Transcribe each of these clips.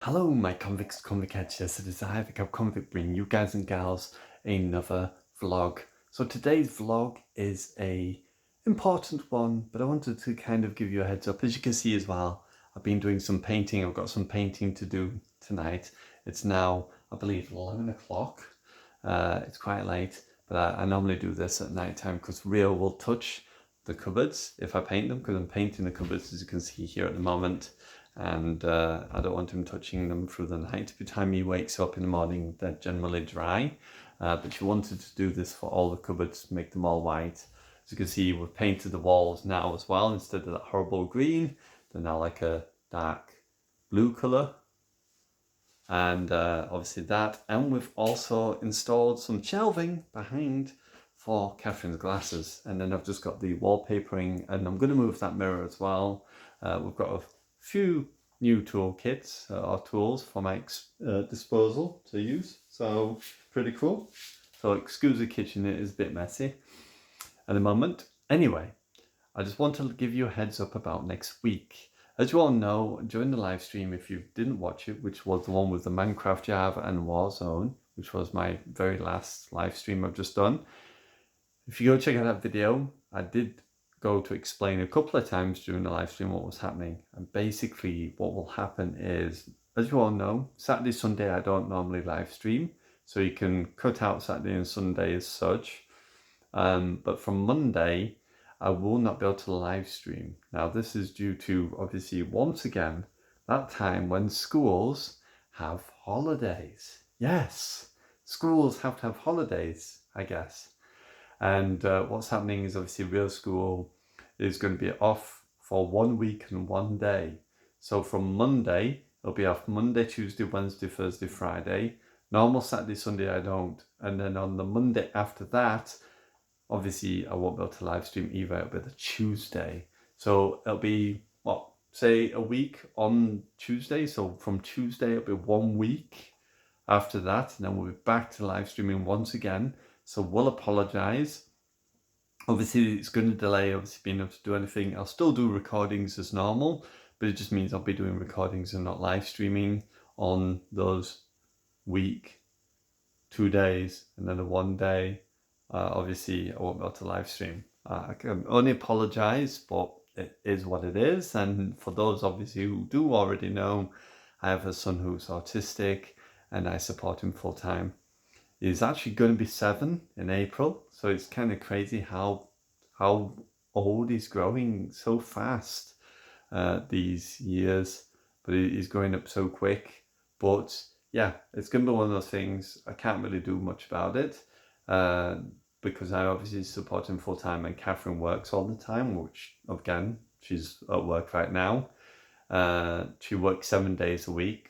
Hello, my convicts, convict catchers. It is I, the Cub Convict, bringing you guys and gals another vlog. So today's vlog is a important one, but I wanted to kind of give you a heads up. As you can see as well, I've been doing some painting. I've got some painting to do tonight. It's now, I believe, 11 o'clock. It's quite late, but I normally do this at night time because Rio will touch the cupboards if I paint them, because I'm painting the cupboards, as you can see here at the moment. And I don't want him touching them through the night. By the time he wakes up in the morning, they're generally dry. But she wanted to do this for all the cupboards, make them all white. As you can see, we've painted the walls now as well. Instead of that horrible green, they're now like a dark blue colour. And obviously that. And we've also installed some shelving behind for Catherine's glasses. And then I've just got the wallpapering, and I'm going to move that mirror as well. We've got a few new toolkits or tools for my disposal to use, so pretty cool. So excuse the kitchen, it is a bit messy at the moment. Anyway, I just want to give you a heads up about next week. As you all know, during the live stream, if you didn't watch it, which was the one with the Minecraft Java and Warzone, which was my very last live stream I've just done, if you go check out that video, I did go to explain a couple of times during the live stream what was happening. And basically what will happen is, as you all know, Saturday, Sunday I don't normally live stream, so you can cut out Saturday and Sunday as such. But from Monday I will not be able to live stream. Now this is due to, obviously, once again, that time when schools have holidays. Yes, schools have to have holidays, I guess. And what's happening is, obviously, real school is going to be off for 1 week and 1 day. So from Monday, it'll be off Monday, Tuesday, Wednesday, Thursday, Friday. Normal Saturday, Sunday, I don't. And then on the Monday after that, obviously, I won't be able to live stream either. It'll be the Tuesday. So it'll be, what, say a week on Tuesday. So from Tuesday, it'll be 1 week after that. And then we'll be back to live streaming once again. So we'll apologise. Obviously, it's going to delay, obviously, being able to do anything. I'll still do recordings as normal, but it just means I'll be doing recordings and not live streaming on those week, 2 days, and then the 1 day. Obviously, I won't be able to live stream. I can only apologise, but it is what it is. And for those, obviously, who do already know, I have a son who's autistic, and I support him full time. He's actually going to be 7 in April, so it's kind of crazy how old he's growing so fast these years, but he's growing up so quick. But yeah, it's going to be one of those things. I can't really do much about it because I obviously support him full time, and Catherine works all the time, which, again, she's at work right now. She works 7 days a week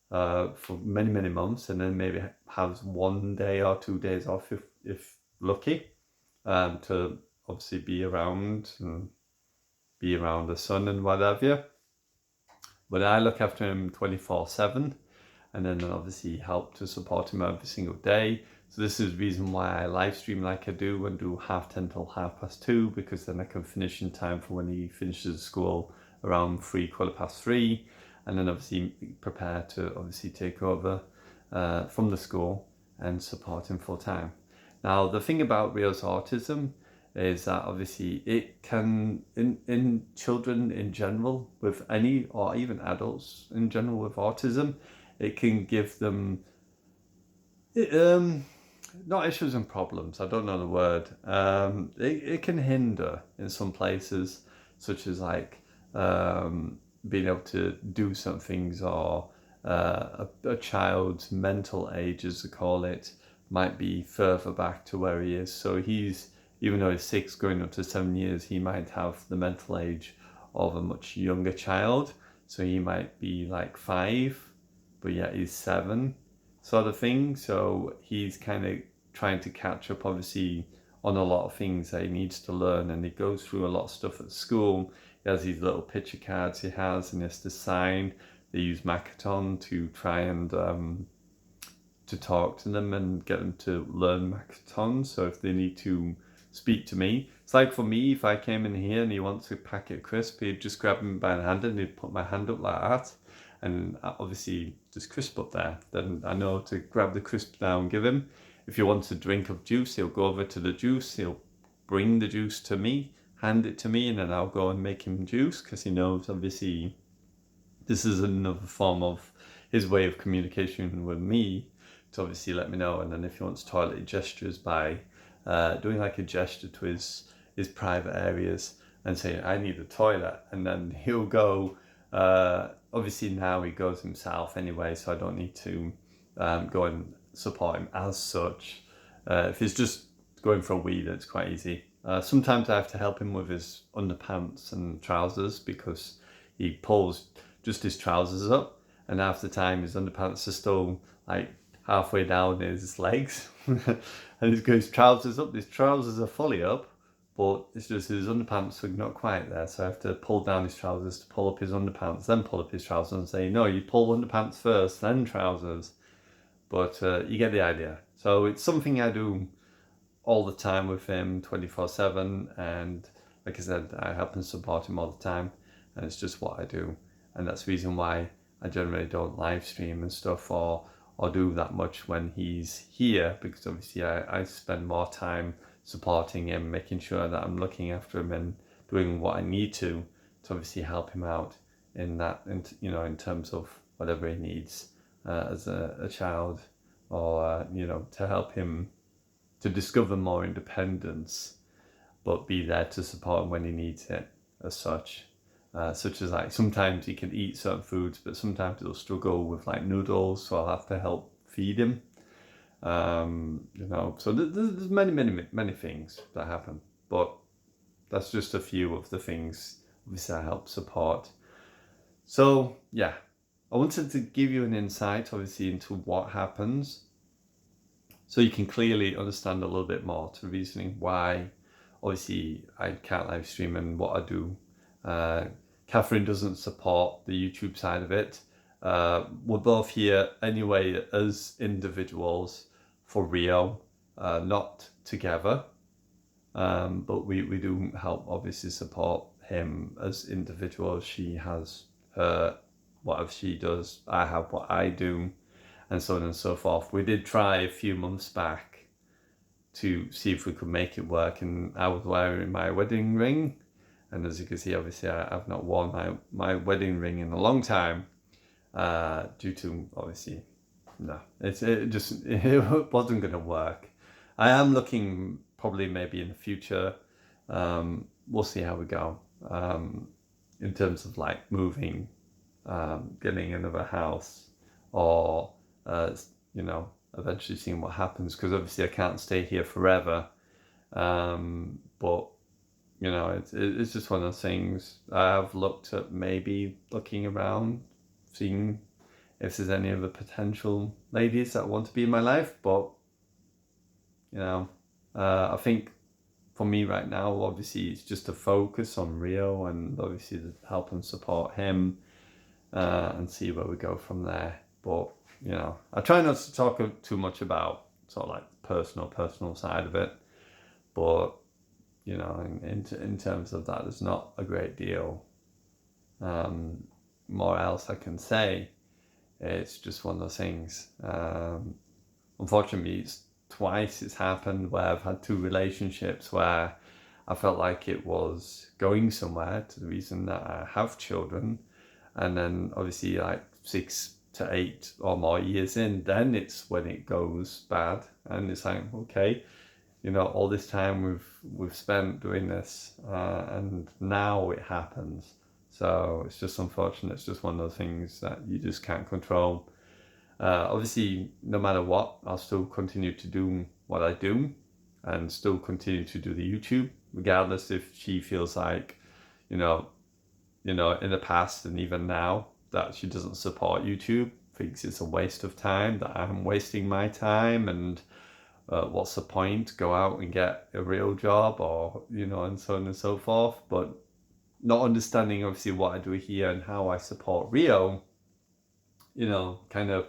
for many months, and then maybe has 1 day or 2 days off if lucky, to obviously be around the son and whatever. But I look after him 24/7, and then obviously help to support him every single day. So this is the reason why I live stream like I do and do 10:30 till 2:30, because then I can finish in time for when he finishes school around 3, 3:15. And then obviously prepare to obviously take over from the school and support him full time. Now, the thing about Rio's autism is that obviously it can, in children in general, with any, or even adults in general with autism, it can give them not issues and problems, I don't know the word. It can hinder in some places, such as like being able to do some things, or a child's mental age, as they call it, might be further back to where he is. So he's, even though he's 6 going up to 7 years, he might have the mental age of a much younger child. So he might be like 5, but yet he's 7, sort of thing. So he's kind of trying to catch up, obviously, on a lot of things that he needs to learn, and he goes through a lot of stuff at school. He has these little picture cards he has, and he has to sign. They use Makaton to try and to talk to them and get them to learn Makaton. So if they need to speak to me, it's like for me, if I came in here and he wants a packet of crisp, he'd just grab me by the hand and he'd put my hand up like that, and obviously there's crisp up there, then I know to grab the crisp now and give him. If he wants a drink of juice, he'll go over to the juice, he'll bring the juice to me, hand it to me, and then I'll go and make him juice, because he knows obviously this is another form of his way of communication with me, to obviously let me know. And then if he wants toilet gestures by doing like a gesture to his private areas and saying, I need a toilet, and then he'll go, obviously now he goes himself anyway, so I don't need to go and support him as such. If he's just going for a wee, that's quite easy. Sometimes I have to help him with his underpants and trousers, because he pulls just his trousers up, and half the time his underpants are still like halfway down his legs. And he's got his trousers up, his trousers are fully up, but it's just his underpants are not quite there, so I have to pull down his trousers to pull up his underpants, then pull up his trousers, and say, no, you pull underpants first, then trousers. But you get the idea. So it's something I do all the time with him, 24/7, and like I said, I help and support him all the time, and it's just what I do. And that's the reason why I generally don't live stream and stuff, or do that much when he's here, because obviously I spend more time supporting him, making sure that I'm looking after him and doing what I need to obviously help him out in that, in terms of whatever he needs as a child, or to help him to discover more independence, but be there to support him when he needs it as such. Such as like sometimes he can eat certain foods, but sometimes he'll struggle with like noodles, so I'll have to help feed him. So there's many things that happen, but that's just a few of the things obviously I help support. So yeah, I wanted to give you an insight obviously into what happens, so you can clearly understand a little bit more to the reasoning why obviously I can't live stream and what I do. Catherine doesn't support the YouTube side of it. We're both here anyway as individuals for Rio, not together, but we do help obviously support him as individuals. She has her whatever she does, I have what I do, and so on and so forth. We did try a few months back to see if we could make it work, and I was wearing my wedding ring, and as you can see, obviously I've not worn my wedding ring in a long time, due to obviously it wasn't going to work. I am looking probably maybe in the future, we'll see how we go, in terms of like moving, getting another house, or eventually seeing what happens, because obviously I can't stay here forever, but it's just one of those things. I've looked at maybe looking around, seeing if there's any other potential ladies that want to be in my life, but I think for me right now, obviously it's just a focus on Rio, and obviously to help and support him, and see where we go from there. But I try not to talk too much about sort of like personal side of it, but in terms of that, there's not a great deal more else I can say. It's just one of those things. Unfortunately, twice it's happened where I've had two relationships where I felt like it was going somewhere, to the reason that I have children, and then obviously like 6 to 8 or more years in, then it's when it goes bad, and it's like, okay, all this time we've spent doing this, and now it happens. So it's just unfortunate. It's just one of those things that you just can't control. Obviously, no matter what, I'll still continue to do what I do, and still continue to do the YouTube, regardless if she feels like, in the past and even now, that she doesn't support YouTube, thinks it's a waste of time, that I'm wasting my time, and what's the point? Go out and get a real job, or and so on and so forth. But not understanding obviously what I do here and how I support Rio, kind of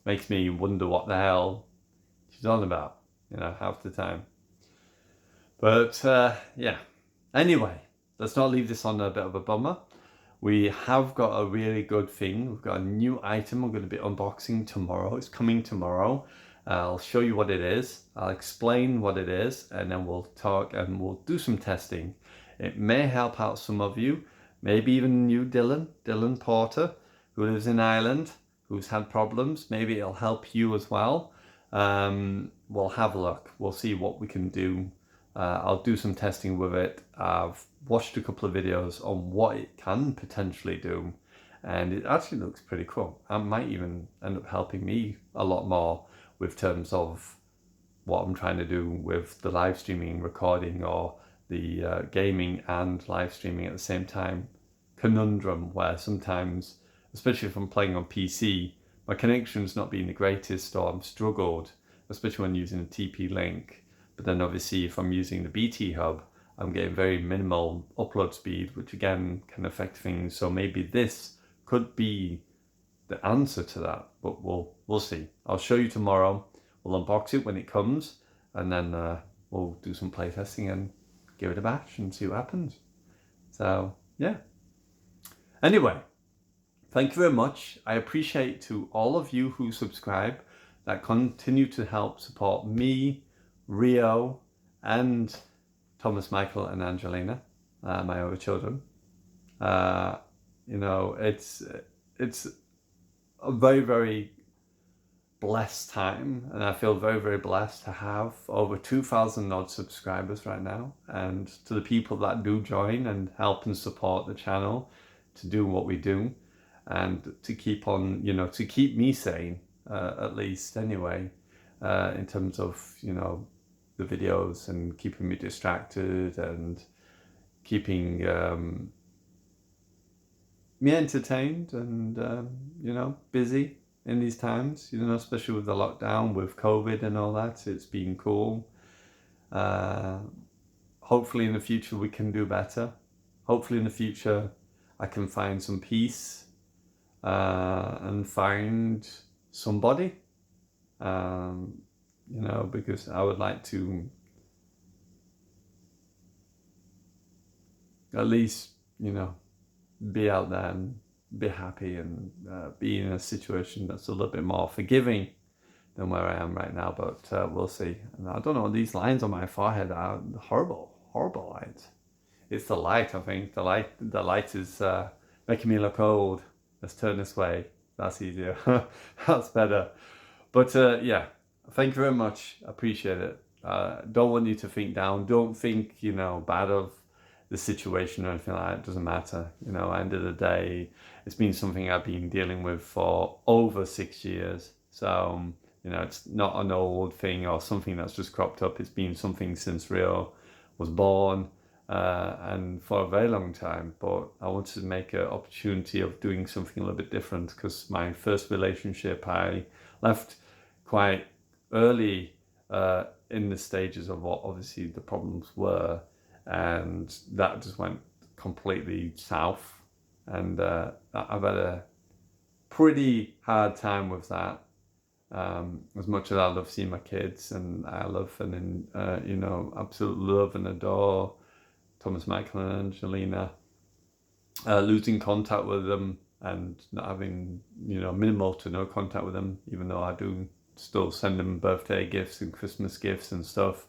makes me wonder what the hell she's on about, half the time. But yeah, anyway, let's not leave this on a bit of a bummer. We have got a really good thing. We've got a new item I'm going to be unboxing tomorrow. It's coming tomorrow. I'll show you what it is. I'll explain what it is, and then we'll talk and we'll do some testing. It may help out some of you, maybe even you, Dylan Porter, who lives in Ireland, who's had problems. Maybe it'll help you as well. We'll have a look. We'll see what we can do. I'll do some testing with it. I've watched a couple of videos on what it can potentially do, and it actually looks pretty cool. It might even end up helping me a lot more with terms of what I'm trying to do with the live streaming, recording, or the gaming and live streaming at the same time conundrum, where sometimes, especially if I'm playing on PC, my connection's not being the greatest, or I'm struggled, especially when using a TP-Link. But then obviously if I'm using the BT Hub, I'm getting very minimal upload speed, which again can affect things. So maybe this could be the answer to that, but we'll see. I'll show you tomorrow. We'll unbox it when it comes, and then we'll do some play testing and give it a bash and see what happens. So yeah. Anyway, thank you very much. I appreciate to all of you who subscribe, that continue to help support me, Rio, and Thomas, Michael, and Angelina, my other children. You know, it's a very, very blessed time, and I feel very, very blessed to have over 2,000 odd subscribers right now, and to the people that do join and help and support the channel to do what we do, and to keep on, you know, to keep me sane, at least anyway, in terms of, you know, the videos and keeping me distracted and keeping me entertained and, you know, busy in these times, you know, especially with the lockdown, with COVID and all that. It's been cool. Hopefully in the future we can do better. Hopefully in the future I can find some peace and find somebody, you know, because I would like to at least, you know, be out there and be happy and be in a situation that's a little bit more forgiving than where I am right now, but we'll see. And I don't know, these lines on my forehead are horrible lines. It's the light, I think. The light is making me look old. Let's turn this way. That's easier. That's better. But yeah, thank you very much. I appreciate it. Don't want you to think down. Don't think, you know, bad of the situation or anything like that. It doesn't matter. You know, end of the day, it's been something I've been dealing with for over 6 years. So, you know, it's not an old thing or something that's just cropped up. It's been something since Rio was born, and for a very long time. But I wanted to make an opportunity of doing something a little bit different, because my first relationship I left quite early in the stages of what obviously the problems were, and that just went completely south, and I've had a pretty hard time with that. As much as I love seeing my kids, and I love and you know, absolutely love and adore Thomas, Michael, and Angelina, losing contact with them and not having, you know, minimal to no contact with them, even though I do still send them birthday gifts and Christmas gifts and stuff.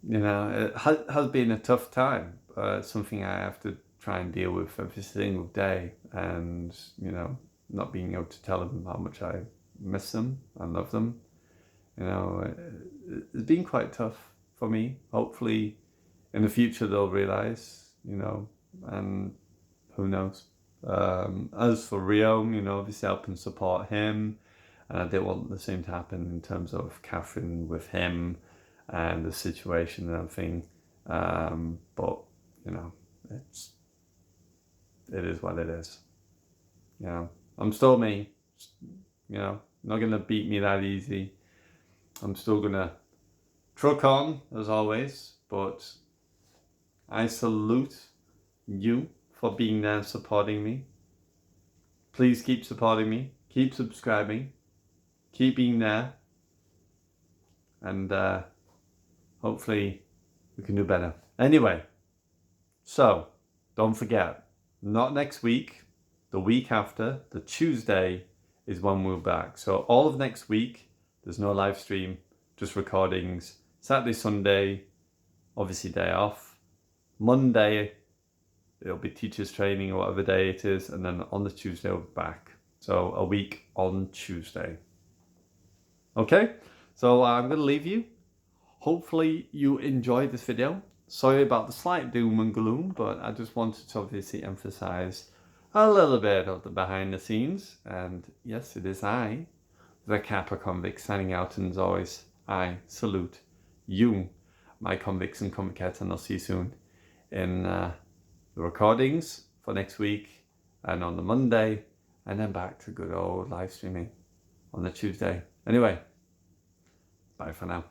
You know, it has been a tough time. It's something I have to try and deal with every single day, and, you know, not being able to tell them how much I miss them and love them. You know, it's been quite tough for me. Hopefully in the future they'll realize, you know, and who knows. As for Rio, you know, obviously help and support him, and I didn't want the same to happen in terms of Catherine with him and the situation and everything. But, you know, it is what it is. You know, I'm still me, you know, not gonna beat me that easy. I'm still gonna truck on as always, but I salute you for being there and supporting me. Please keep supporting me, keep subscribing, keep being there, and hopefully we can do better. Anyway, So don't forget, not next week, the week after, the Tuesday is when we're back. So all of next week, there's no live stream, just recordings. Saturday, Sunday, obviously day off. Monday, it'll be teachers training or whatever day it is. And then on the Tuesday, we'll be back. So a week on Tuesday. Okay, so I'm going to leave you. Hopefully you enjoyed this video. Sorry about the slight doom and gloom, but I just wanted to obviously emphasize a little bit of the behind the scenes. And yes, it is I, the Kappa Convict, signing out. And as always, I salute you, my convicts and convicts, and I'll see you soon in the recordings for next week and on the Monday, and then back to good old live streaming on the Tuesday. Anyway, bye for now.